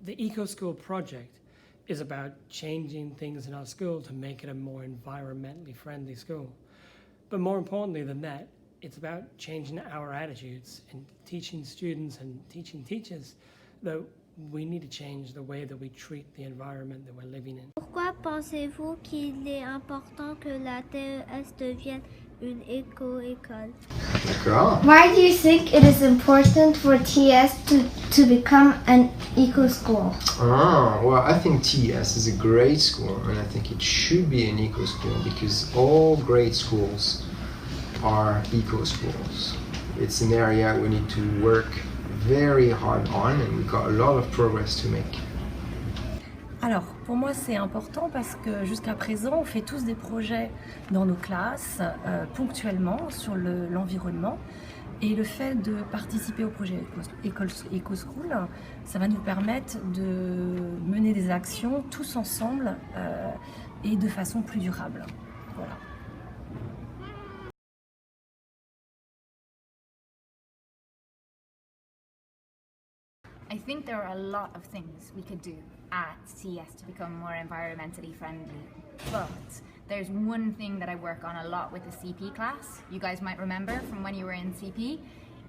The Eco-School project is about changing things in our school to make it a more environmentally friendly school. But more importantly than that, it's about changing our attitudes and teaching students and teaching teachers that we need to change the way that we treat the environment that we're living in. Pourquoi pensez-vous qu'il est important que la TES devienne une éco-école? Why do you think it is important for TES to become an eco-school? Well, I think TES is a great school, and I think it should be an eco-school because all great schools are eco-schools. It's an area we need to work very hard on, and we've got a lot of progress to make. Alors, pour moi, c'est important parce que jusqu'à présent, on fait tous des projets dans nos classes, ponctuellement, sur l'environnement. Et le fait de participer au projet Eco-School, ça va nous permettre de mener des actions tous ensemble et de façon plus durable. Voilà. I think there are a lot of things we could do at CES to become more environmentally friendly, but there's one thing that I work on a lot with the CP class. You guys might remember from when you were in CP.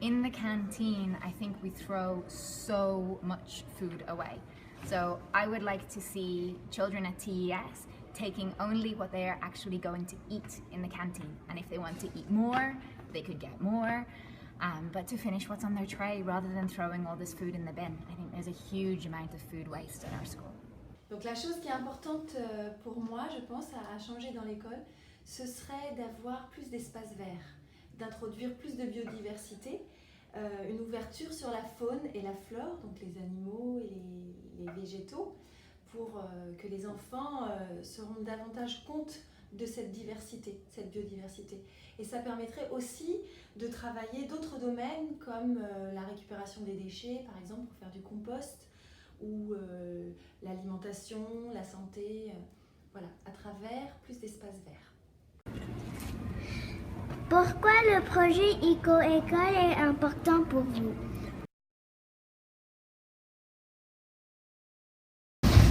In the canteen, I think we throw so much food away. So I would like to see children at TES taking only what they are actually going to eat in the canteen. And if they want to eat more, they could get more. But to finish what's on their tray rather than throwing all this food in the bin. I think there's a huge amount of food waste in our school. Donc la chose qui est importante pour moi, je pense, à changer dans l'école, ce serait d'avoir plus d'espaces verts, d'introduire plus de biodiversité, une ouverture sur la faune et la flore, donc les animaux et les végétaux, pour que les enfants se rendent davantage compte de cette diversité, cette biodiversité. Et ça permettrait aussi de travailler d'autres domaines comme la récupération des déchets, par exemple pour faire du compost, ou l'alimentation, la santé, voilà, à travers plus d'espaces verts. Pourquoi le projet Eco-École est important pour vous?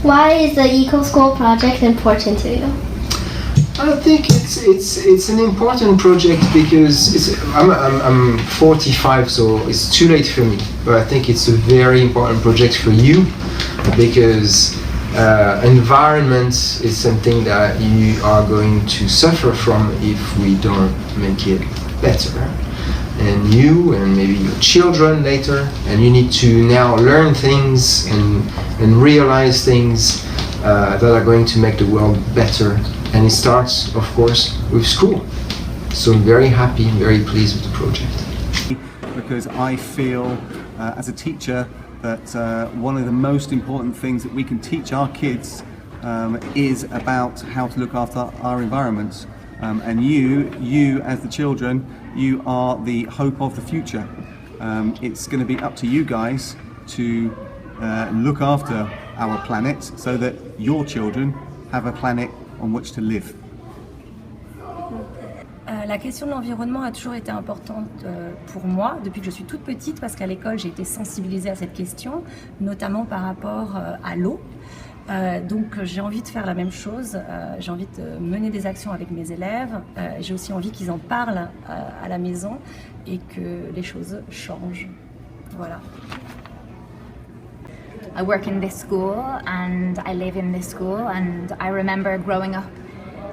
Why is the eco-school project important to you? I think it's an important project because I'm 45, so it's too late for me. But I think it's a very important project for you because environment is something that you are going to suffer from if we don't make it better. And you and maybe your children later, and you need to now learn things and realize things that are going to make the world better. And it starts, of course, with school. So I'm very happy, very pleased with the project. Because I feel, as a teacher, that one of the most important things that we can teach our kids is about how to look after our environment. And you as the children, you are the hope of the future. It's going to be up to you guys to look after our planet so that your children have a planet on which to live. La question de l'environnement a toujours été importante pour moi depuis que je suis toute petite parce qu'à l'école j'ai été sensibilisée à cette question, notamment par rapport à l'eau. Donc j'ai envie de faire la même chose, j'ai envie de mener des actions avec mes élèves, j'ai aussi envie qu'ils en parlent à la maison et que les choses changent. Voilà. I work in this school and I live in this school, and I remember growing up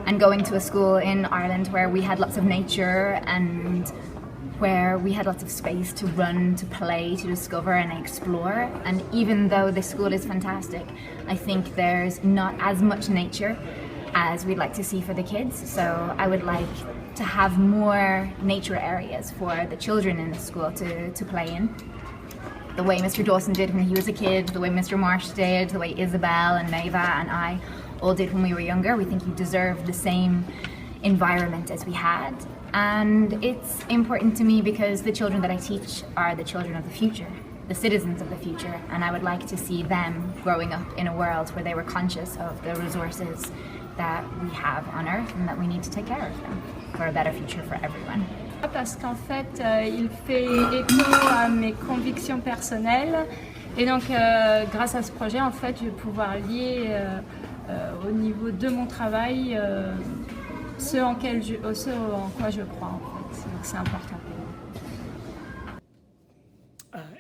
and going to a school in Ireland where we had lots of nature and where we had lots of space to run, to play, to discover and explore. And even though this school is fantastic, I think there's not as much nature as we'd like to see for the kids. So I would like to have more nature areas for the children in the school to play in. The way Mr. Dawson did when he was a kid, the way Mr. Marsh did, the way Isabel and Neva and I all did when we were younger. We think you deserve the same environment as we had. And it's important to me because the children that I teach are the children of the future, the citizens of the future, and I would like to see them growing up in a world where they were conscious of the resources that we have on Earth and that we need to take care of them for a better future for everyone. Parce qu'en fait, il fait écho à mes convictions personnelles. Et donc, grâce à ce projet, en fait, je vais pouvoir lier au niveau de mon travail ce en quoi je crois. En fait. Donc, c'est important.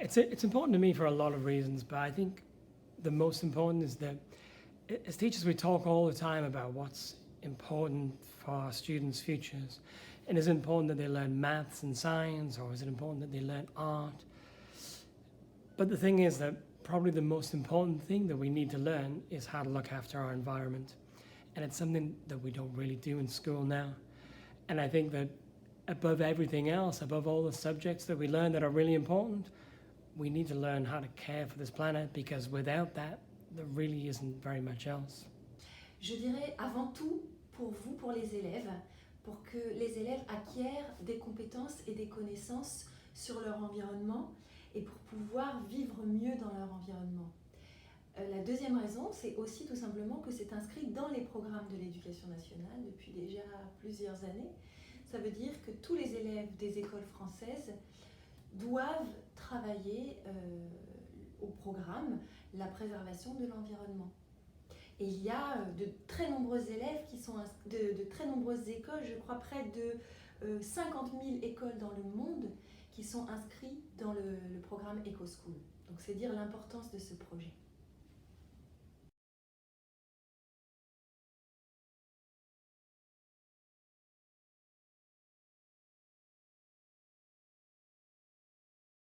It's important to me for a lot of reasons, but I think the most important is that as teachers we talk all the time about what's important for our students' futures. And is it important that they learn maths and science, or is it important that they learn art? But the thing is that probably the most important thing that we need to learn is how to look after our environment. And it's something that we don't really do in school now. And I think that above everything else, above all the subjects that we learn that are really important, we need to learn how to care for this planet, because without that, there really isn't very much else. Je dirais avant tout pour vous, pour les élèves, pour que les élèves acquièrent des compétences et des connaissances sur leur environnement et pour pouvoir vivre mieux dans leur environnement. La deuxième raison, c'est aussi tout simplement que c'est inscrit dans les programmes de l'éducation nationale depuis déjà plusieurs années. Ça veut dire que tous les élèves des écoles françaises doivent travailler au programme la préservation de l'environnement. Et il y a de très nombreux élèves qui sont de très nombreuses écoles, je crois près de 50 000 écoles dans le monde qui sont inscrites dans le programme EcoSchool. Donc c'est dire l'importance de ce projet.